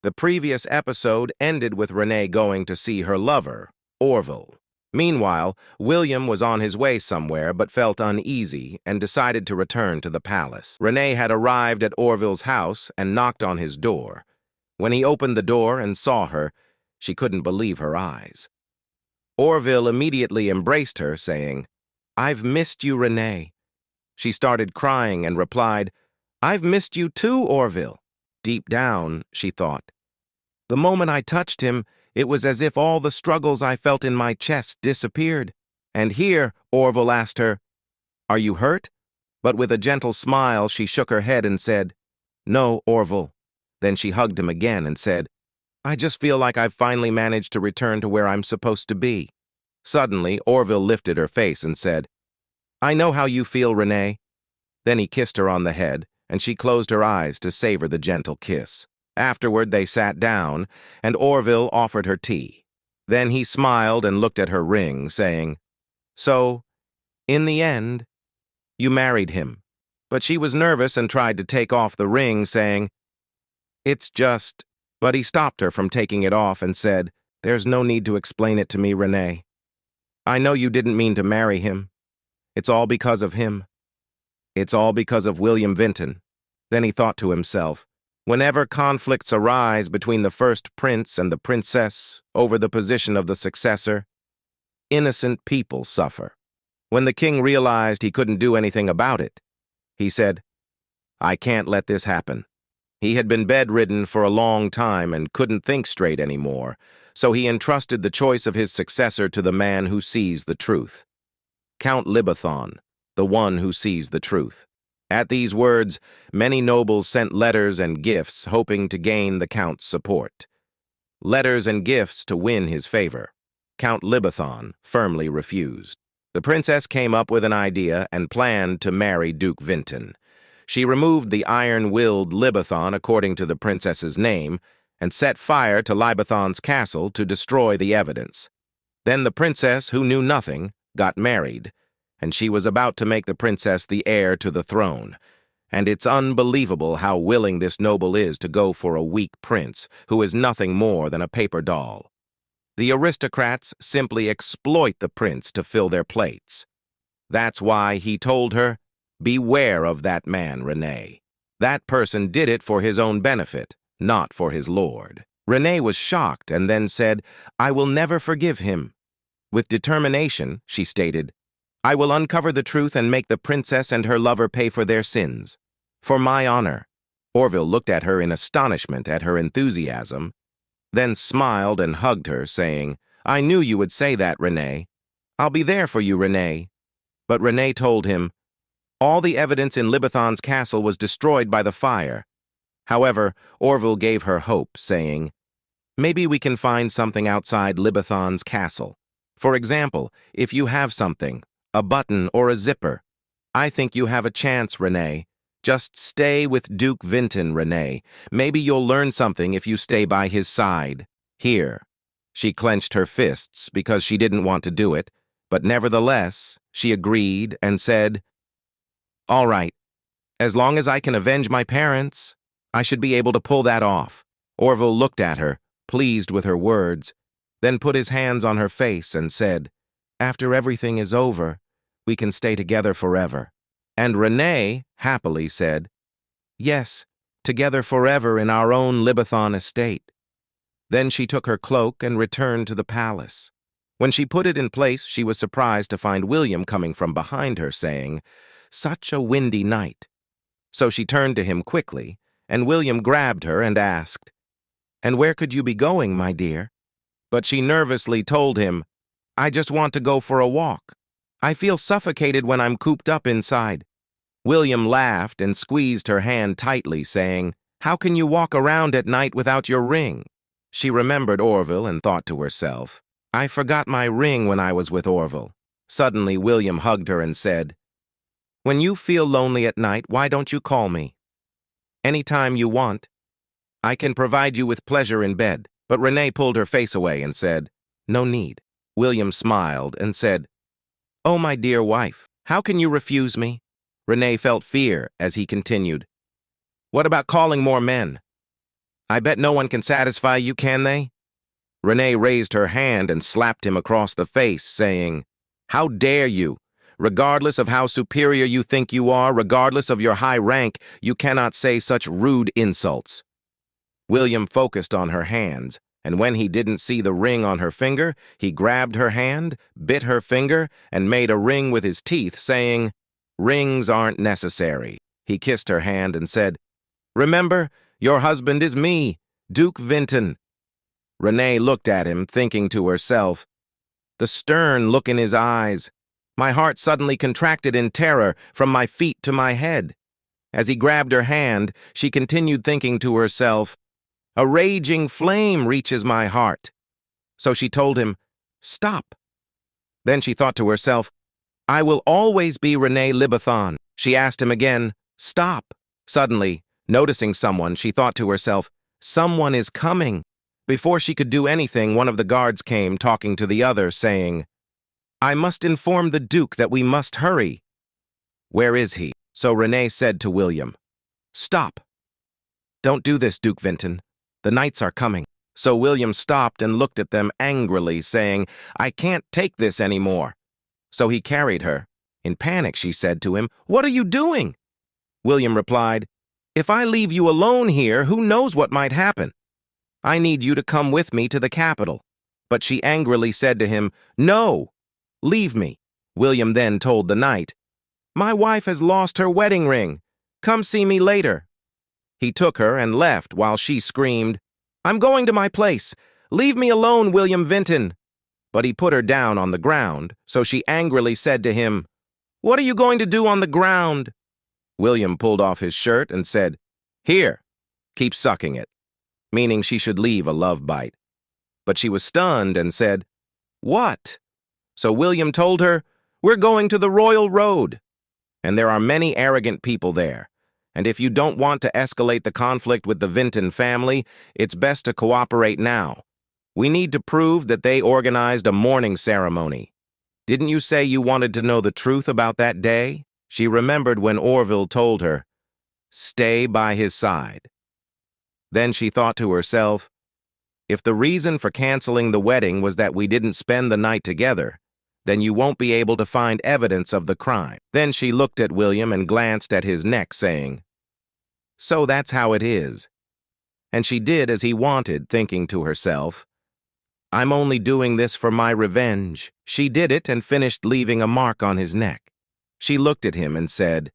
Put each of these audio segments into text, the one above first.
The previous episode ended with Renee going to see her lover, Orville. Meanwhile, William was on his way somewhere but felt uneasy and decided to return to the palace. Renee had arrived at Orville's house and knocked on his door. When he opened the door and saw her, she couldn't believe her eyes. Orville immediately embraced her, saying, "I've missed you, Renee." She started crying and replied, "I've missed you too, Orville." Deep down, she thought, "The moment I touched him, it was as if all the struggles I felt in my chest disappeared." And here, Orville asked her, "Are you hurt?" But with a gentle smile, she shook her head and said, "No, Orville." Then she hugged him again and said, "I just feel like I've finally managed to return to where I'm supposed to be." Suddenly, Orville lifted her face and said, "I know how you feel, Renee." Then he kissed her on the head, and she closed her eyes to savor the gentle kiss. Afterward, they sat down, and Orville offered her tea. Then he smiled and looked at her ring, saying, "So, in the end, you married him." But she was nervous and tried to take off the ring, saying, "It's just—" But he stopped her from taking it off and said, "There's no need to explain it to me, Renee. I know you didn't mean to marry him. It's all because of him. It's all because of William Vinton." Then he thought to himself, whenever conflicts arise between the first prince and the princess over the position of the successor, innocent people suffer. When the king realized he couldn't do anything about it, he said, "I can't let this happen." He had been bedridden for a long time and couldn't think straight anymore, so he entrusted the choice of his successor to the man who sees the truth. Count Libathon, the one who sees the truth. At these words, many nobles sent letters and gifts hoping to gain the count's support. Letters and gifts to win his favor. Count Libathon firmly refused. The princess came up with an idea and planned to marry Duke Vinton. She removed the iron-willed Libathon according to the princess's name and set fire to Libathon's castle to destroy the evidence. Then the princess, who knew nothing, got married, and she was about to make the princess the heir to the throne. And it's unbelievable how willing this noble is to go for a weak prince who is nothing more than a paper doll. The aristocrats simply exploit the prince to fill their plates. That's why he told her, "Beware of that man, Renee. That person did it for his own benefit, not for his lord." Renee was shocked and then said, "I will never forgive him." With determination, she stated, "I will uncover the truth and make the princess and her lover pay for their sins. For my honor." Orville looked at her in astonishment at her enthusiasm, then smiled and hugged her, saying, "I knew you would say that, Renee. I'll be there for you, Renee." But Renee told him, all the evidence in Libathon's castle was destroyed by the fire. However, Orville gave her hope, saying, "Maybe we can find something outside Libathon's castle. For example, if you have something, a button or a zipper. I think you have a chance, Renee. Just stay with Duke Vinton, Renee. Maybe you'll learn something if you stay by his side. Here." She clenched her fists because she didn't want to do it, but nevertheless, she agreed and said, "All right. As long as I can avenge my parents, I should be able to pull that off." Orville looked at her, pleased with her words, then put his hands on her face and said, "After everything is over, we can stay together forever." And Renee happily said, "Yes, together forever in our own Libathon estate." Then she took her cloak and returned to the palace. When she put it in place, she was surprised to find William coming from behind her, saying, "Such a windy night." So she turned to him quickly, and William grabbed her and asked, "And where could you be going, my dear?" But she nervously told him, "I just want to go for a walk. I feel suffocated when I'm cooped up inside." William laughed and squeezed her hand tightly, saying, "How can you walk around at night without your ring?" She remembered Orville and thought to herself, "I forgot my ring when I was with Orville." Suddenly, William hugged her and said, "When you feel lonely at night, why don't you call me? Anytime you want. I can provide you with pleasure in bed." But Renee pulled her face away and said, "No need." William smiled and said, "Oh, my dear wife, how can you refuse me?" Renee felt fear as he continued, "What about calling more men?" I bet no one can satisfy you, can they? Renee raised her hand and slapped him across the face, saying, How dare you? Regardless of how superior you think you are, regardless of your high rank, you cannot say such rude insults. William focused on her hands, and when he didn't see the ring on her finger, he grabbed her hand, bit her finger, and made a ring with his teeth, saying, Rings aren't necessary. He kissed her hand and said, Remember, your husband is me, Duke Vinton. Renee looked at him, thinking to herself, the stern look in his eyes. My heart suddenly contracted in terror from my feet to my head. As he grabbed her hand, she continued thinking to herself, a raging flame reaches my heart. So she told him, Stop. Then she thought to herself, I will always be Renee Libathon. She asked him again, Stop. Suddenly, noticing someone, she thought to herself, Someone is coming. Before she could do anything, one of the guards came, talking to the other, saying, I must inform the Duke that we must hurry. Where is he? So Renee said to William, Stop. Don't do this, Duke Vinton. The knights are coming. So William stopped and looked at them angrily, saying, I can't take this anymore. So he carried her. In panic, she said to him, What are you doing? William replied, If I leave you alone here, who knows what might happen? I need you to come with me to the capital. But she angrily said to him, No, leave me. William then told the knight, My wife has lost her wedding ring. Come see me later. He took her and left while she screamed, I'm going to my place. Leave me alone, William Vinton. But he put her down on the ground, so she angrily said to him, What are you going to do on the ground? William pulled off his shirt and said, Here, keep sucking it, meaning she should leave a love bite. But she was stunned and said, What? So William told her, We're going to the Royal Road. And there are many arrogant people there. And if you don't want to escalate the conflict with the Vinton family, it's best to cooperate now. We need to prove that they organized a mourning ceremony. Didn't you say you wanted to know the truth about that day? She remembered when Orville told her, Stay by his side. Then she thought to herself, if the reason for canceling the wedding was that we didn't spend the night together, then you won't be able to find evidence of the crime. Then she looked at William and glanced at his neck, saying, So that's how it is. And she did as he wanted, thinking to herself, I'm only doing this for my revenge. She did it and finished leaving a mark on his neck. She looked at him and said,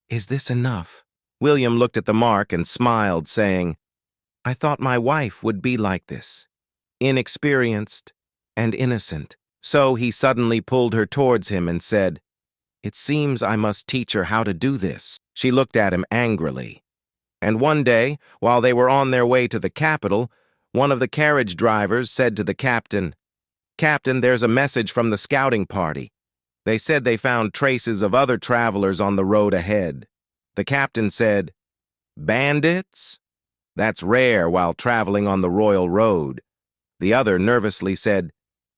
Is this enough? William looked at the mark and smiled, saying, I thought my wife would be like this, inexperienced and innocent. So he suddenly pulled her towards him and said, It seems I must teach her how to do this. She looked at him angrily. And one day, while they were on their way to the capital, one of the carriage drivers said to the captain, Captain, there's a message from the scouting party. They said they found traces of other travelers on the road ahead. The captain said, Bandits? That's rare while traveling on the Royal Road. The other nervously said,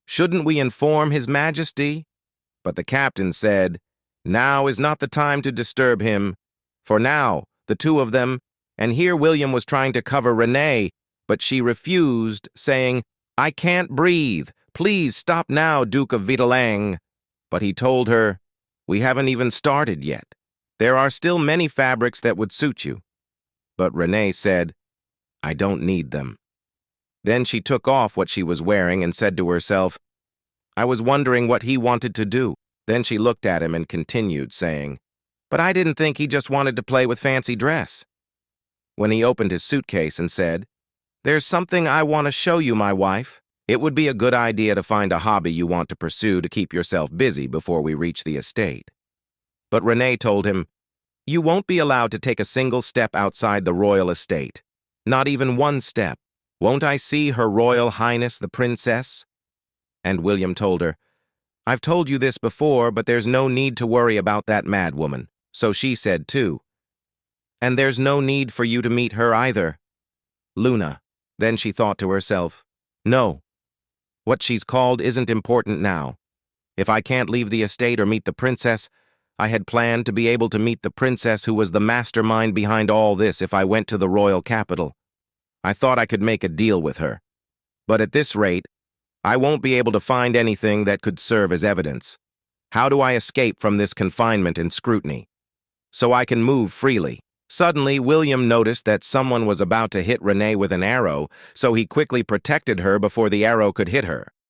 Shouldn't we inform His Majesty? But the captain said, Now is not the time to disturb him. For now, the two of them, and here William was trying to cover Renee, but she refused, saying, I can't breathe. Please stop now, Duke of Vitalang. But he told her, We haven't even started yet. There are still many fabrics that would suit you. But Renee said, I don't need them. Then she took off what she was wearing and said to herself, I was wondering what he wanted to do. Then she looked at him and continued, saying, But I didn't think he just wanted to play with fancy dress. When he opened his suitcase and said, There's something I want to show you, my wife. It would be a good idea to find a hobby you want to pursue to keep yourself busy before we reach the estate. But Renee told him, You won't be allowed to take a single step outside the royal estate. Not even one step. Won't I see Her Royal Highness the Princess? And William told her, I've told you this before, but there's no need to worry about that madwoman. So she said too. And there's no need for you to meet her either. Luna. Then she thought to herself, No. What she's called isn't important now. If I can't leave the estate or meet the princess, I had planned to be able to meet the princess who was the mastermind behind all this if I went to the royal capital. I thought I could make a deal with her. But at this rate, I won't be able to find anything that could serve as evidence. How do I escape from this confinement and scrutiny? So I can move freely. Suddenly, William noticed that someone was about to hit Renee with an arrow, so he quickly protected her before the arrow could hit her.